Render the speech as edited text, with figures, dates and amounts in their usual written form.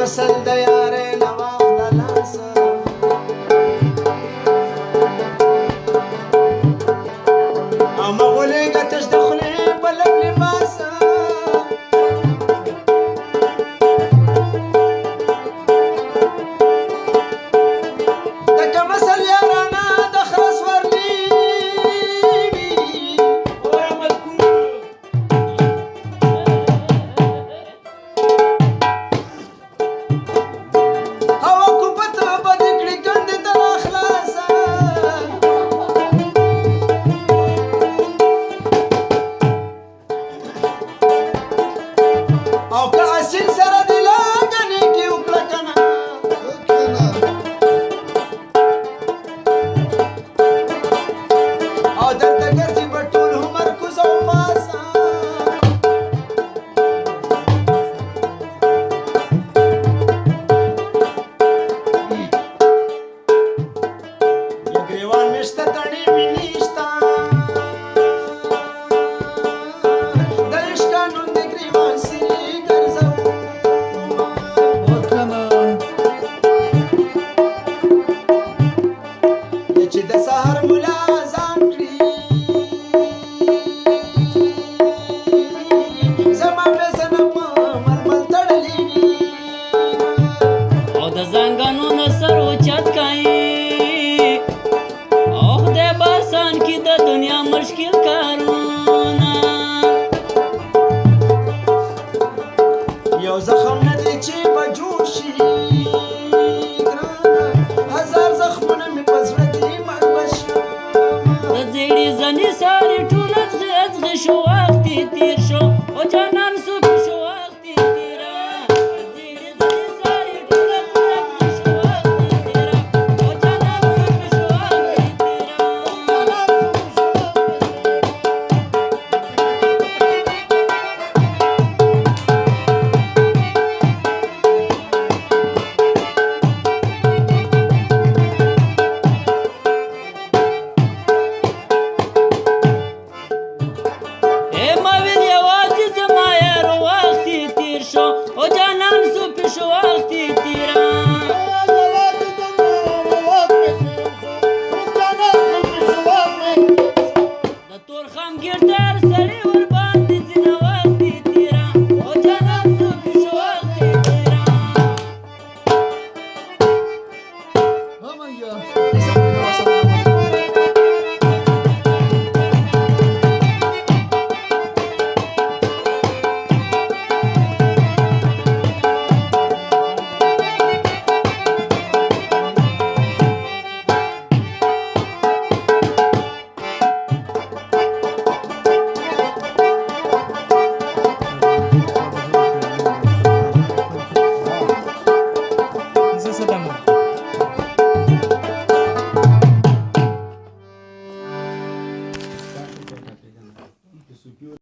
وصل د یارې نه واخله لاسه او مه غولېږه تش د خولې په لب لباسه د کم اصل یارانه د خره سورلي او که اصیل سره دې لاګنې کې وکړه که نه او درته ګرځي به ټول عمر کوز او پاسه یا ګریوان مې شته تڼۍ مې نشته د عشقانو د ګریوان سرې چې د سهار ملا اذان کړي زما بېزنه په مرمل تړلې وي او د زنګانو نه سر اوچت کړي او خدای به آسان کړي د دنیا مشکل کارونه یو زخم نه دی چې به جوړ شي ګرانه هزار زخمونه مې په زړه کې مړ به شم د زیړې زنې سارې ټول ازغې شو وخت یې تېر شو او جانان سو پې شو وخت یې تېره د زیړې زنې سارې ټول ازغې شو وخت یې تېره او جانان سو پې شو وخت یې تېره او جانان سو پې شو وخت